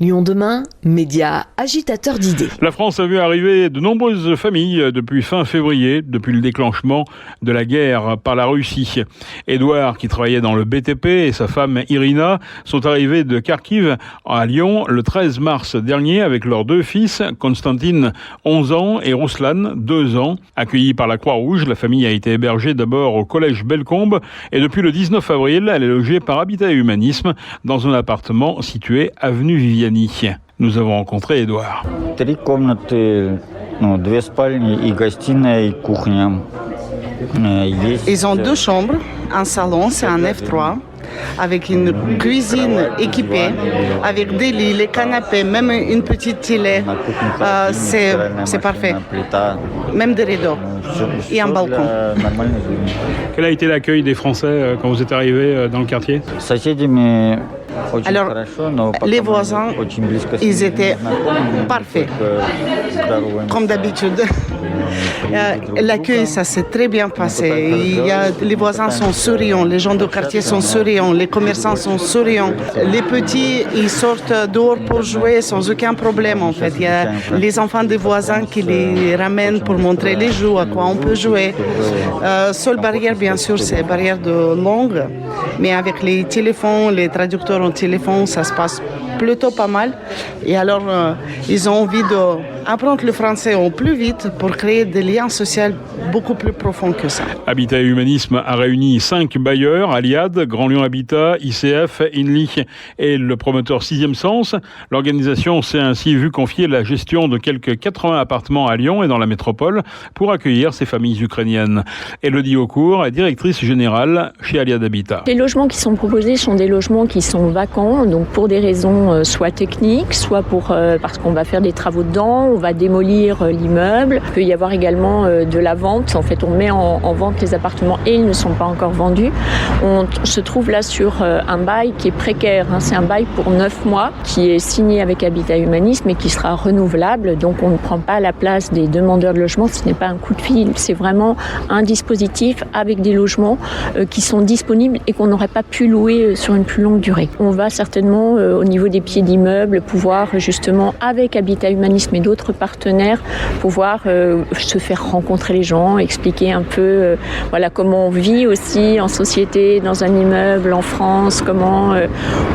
Lyon demain, média agitateur d'idées. La France a vu arriver de nombreuses familles depuis fin février, depuis le déclenchement de la guerre par la Russie. Édouard, qui travaillait dans le BTP, et sa femme Irina sont arrivés de Kharkiv à Lyon le 13 mars dernier avec leurs deux fils, Constantine, 11 ans, et Ruslan, 2 ans. Accueillie par la Croix-Rouge, la famille a été hébergée d'abord au collège Bellecombe et depuis le 19 avril, elle est logée par Habitat et Humanisme dans un appartement situé avenue Viviani. Nous avons rencontré Édouard. 3 комнаты, 2 спальни и гостиная, и кухня. Ils ont 2 chambres, un salon, c'est un F3, avec une cuisine équipée, avec des lits, les canapés, même une petite télé. C'est parfait. Même des rideaux et un balcon. Quel a été l'accueil des Français quand vous êtes arrivés dans le quartier? Alors, les voisins, ils étaient parfaits, comme d'habitude. L'accueil, ça s'est très bien passé. Les voisins sont souriants, les gens du quartier sont souriants, les commerçants sont souriants. Les petits, ils sortent dehors pour jouer sans aucun problème, en fait. Il y a les enfants des voisins qui les ramènent pour montrer les jeux, à quoi on peut jouer. Seule barrière, bien sûr, c'est la barrière de langue. Mais avec les téléphones, les traducteurs au téléphone, ça se passe plutôt pas mal. Et alors, ils ont envie d'apprendre le français au plus vite pour créer des liens sociaux beaucoup plus profonds que ça. Habitat et Humanisme a réuni 5 bailleurs, Aliad, Grand Lyon Habitat, ICF, INLI et le promoteur 6e Sens. L'organisation s'est ainsi vue confier la gestion de quelques 80 appartements à Lyon et dans la métropole pour accueillir ces familles ukrainiennes. Élodie Aucourt est directrice générale chez Aliad Habitat. Les logements qui sont proposés sont des logements qui sont vacants, donc pour des raisons soit techniques, soit parce qu'on va faire des travaux dedans, on va démolir l'immeuble. Il peut y avoir également de la vente. En fait, on met en vente les appartements et ils ne sont pas encore vendus. On se trouve là sur un bail qui est précaire. C'est un bail pour 9 mois qui est signé avec Habitat Humanisme et qui sera renouvelable. Donc, on ne prend pas la place des demandeurs de logement. Ce n'est pas un coup de fil. C'est vraiment un dispositif avec des logements qui sont disponibles et qu'on n'aurait pas pu louer sur une plus longue durée. On va certainement, au niveau des pieds d'immeuble, pouvoir justement, avec Habitat Humanisme et d'autres partenaires, pouvoir se faire rencontrer les gens, expliquer un peu comment on vit aussi en société, dans un immeuble, en France, comment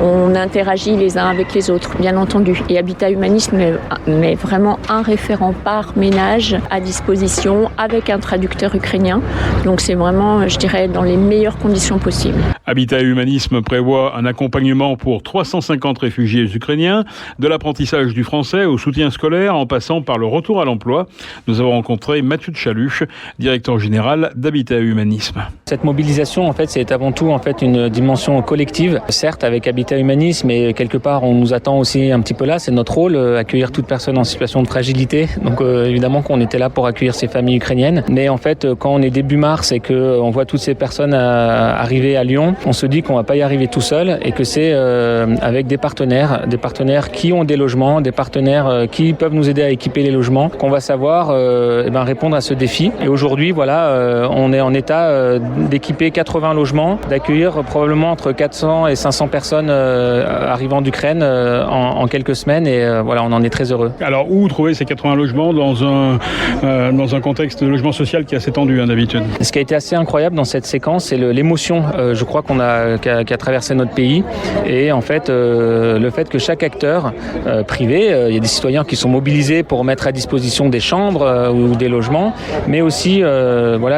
on interagit les uns avec les autres, bien entendu. Et Habitat Humanisme met vraiment un référent par ménage à disposition avec un traducteur ukrainien. Donc c'est vraiment, je dirais, dans les meilleures conditions possibles. Habitat et Humanisme prévoit un accompagnement pour 350 réfugiés ukrainiens, de l'apprentissage du français au soutien scolaire en passant par le retour à l'emploi. Nous avons rencontré Mathieu de Chaluche, directeur général d'Habitat et Humanisme. Cette mobilisation, en fait, c'est avant tout une dimension collective. Certes, avec Habitat Humanisme, mais quelque part, on nous attend aussi un petit peu là. C'est notre rôle, accueillir toute personne en situation de fragilité. Donc, évidemment qu'on était là pour accueillir ces familles ukrainiennes. Mais en fait, quand on est début mars et qu'on voit toutes ces personnes arriver à Lyon, on se dit qu'on va pas y arriver tout seul et que c'est avec des partenaires qui ont des logements, des partenaires qui peuvent nous aider à équiper les logements, qu'on va savoir répondre à ce défi. Et aujourd'hui, on est en état d'équiper 80 logements, d'accueillir probablement entre 400 et 500 personnes arrivant d'Ukraine en quelques semaines. Et on en est très heureux. Alors, où trouver ces 80 logements dans un contexte de logement social qui est assez tendu, d'habitude? Ce qui a été assez incroyable dans cette séquence, c'est l'émotion, je crois, qui a traversé notre pays. Et en fait, le fait que chaque acteur privé, il y a des citoyens qui sont mobilisés pour mettre à disposition des chambres ou des logements, mais aussi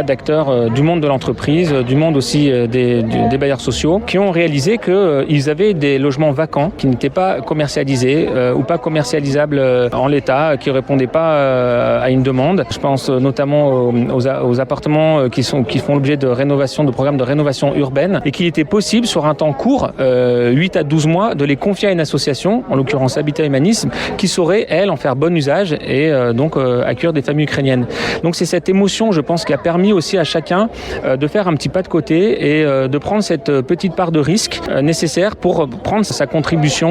d'acteurs du monde de l'entreprise, du monde aussi des bailleurs sociaux, qui ont réalisé qu'ils avaient des logements vacants qui n'étaient pas commercialisés ou pas commercialisables en l'état, qui ne répondaient pas à une demande. Je pense notamment aux appartements qui font l'objet de rénovation, de programmes de rénovation urbaine, et qu'il était possible sur un temps court, 8 à 12 mois, de les confier à une association, en l'occurrence Habitat Humanisme, qui saurait, elle, en faire bon usage et donc accueillir des familles ukrainiennes. Donc c'est cette émotion, je pense, qui a permis aussi à chacun de faire un petit pas de côté et de prendre cette petite part de risque nécessaire pour prendre sa contribution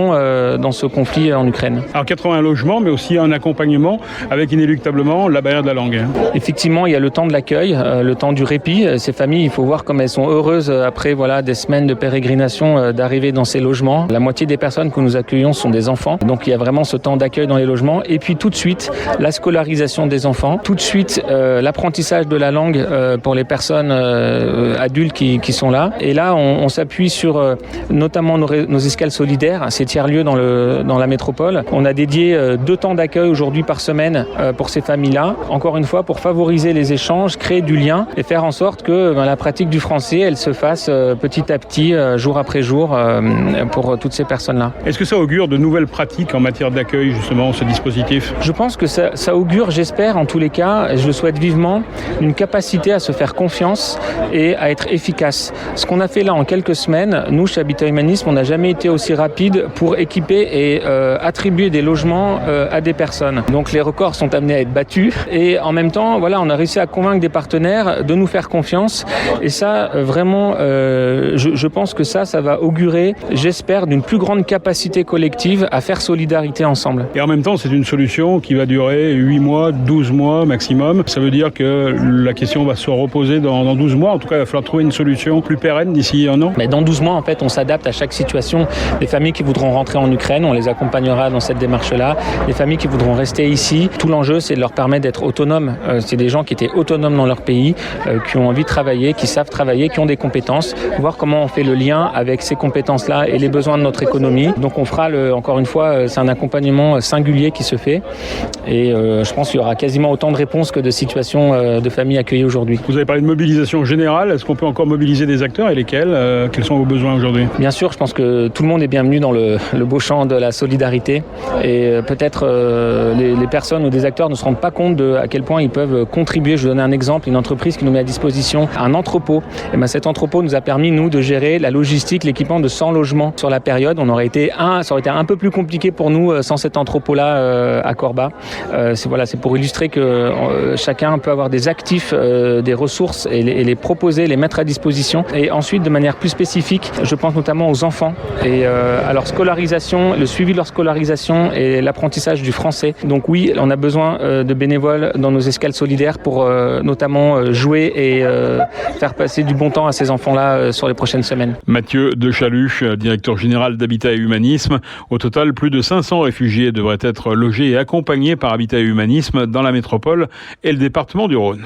dans ce conflit en Ukraine. Alors 80 logements, mais aussi un accompagnement avec inéluctablement la barrière de la langue. Effectivement, il y a le temps de l'accueil, le temps du répit. Ces familles, il faut voir comme elles sont heureuses après des semaines de pérégrination d'arriver dans ces logements. La moitié des personnes que nous accueillons sont des enfants. Donc il y a vraiment ce temps d'accueil dans les logements. Et puis tout de suite, la scolarisation des enfants. Tout de suite, l'apprentissage de la langue pour les personnes adultes qui sont là. Et là, on s'appuie sur notamment nos escales solidaires, ces tiers-lieux dans la métropole. On a dédié 2 temps d'accueil aujourd'hui par semaine pour ces familles-là. Encore une fois, pour favoriser les échanges, créer du lien et faire en sorte que la pratique du français, elle se fasse petit à petit, jour après jour, pour toutes ces personnes-là. Est-ce que ça augure de nouvelles pratiques en matière d'accueil, justement, ce dispositif ? Je pense que ça augure, j'espère en tous les cas, et je le souhaite vivement, une capacité à se faire confiance et à être efficace. Ce qu'on a fait là en quelques semaines, nous, chez Habitat Humanisme, on n'a jamais été aussi rapide pour équiper et attribuer des logements à des personnes. Donc les records sont amenés à être battus et en même temps, on a réussi à convaincre des partenaires de nous faire confiance et ça, vraiment, je pense que ça va augurer, j'espère, d'une plus grande capacité collective à faire solidarité ensemble. Et en même temps, c'est une solution qui va durer 8 mois, 12 mois maximum. Ça veut dire que la question va se reposer dans 12 mois. En tout cas, il va falloir trouver une solution plus pérenne d'ici un an. Mais dans 12 mois, en fait, on s'adapte à chaque situation. Les familles qui voudront rentrer en Ukraine, on les accompagnera dans cette démarche-là. Les familles qui voudront rester ici, tout l'enjeu, c'est de leur permettre d'être autonomes. C'est des gens qui étaient autonomes dans leur pays, qui ont envie de travailler, qui savent travailler, qui ont des compétences. Voir comment on fait le lien avec ces compétences-là et les besoins de notre économie. Donc on fera, encore une fois, c'est un accompagnement singulier qui se fait. Et je pense qu'il y aura quasiment autant de réponses que de situations de familles accueillies aujourd'hui. Vous avez parlé de mobilisation générale. Est-ce qu'on peut encore mobiliser des acteurs et lesquels ? Quels sont vos besoins aujourd'hui ? Bien sûr, je pense que tout le monde est bienvenu dans le beau champ de la solidarité. Et peut-être les personnes ou des acteurs ne se rendent pas compte à quel point ils peuvent contribuer. Je vous donne un exemple, une entreprise qui nous met à disposition un entrepôt. Et cet entrepôt nous a permis, nous, de gérer la logistique, l'équipement de 100 logements sur la période. Ça aurait été un peu plus compliqué pour nous sans cet entrepôt-là à Corba. C'est pour illustrer que chacun peut avoir des actifs, des ressources et les proposer, les mettre à disposition. Et ensuite, de manière plus spécifique, je pense notamment aux enfants et à leur scolarisation, le suivi de leur scolarisation et l'apprentissage du français. Donc oui, on a besoin de bénévoles dans nos escales solidaires pour notamment jouer et faire passer du bon temps à ces enfants-là sur les prochaines semaines. Mathieu Dechaluche, directeur général d'Habitat et Humanisme. Au total, plus de 500 réfugiés devraient être logés et accompagnés par Habitat et Humanisme dans la métropole et le département du Rhône.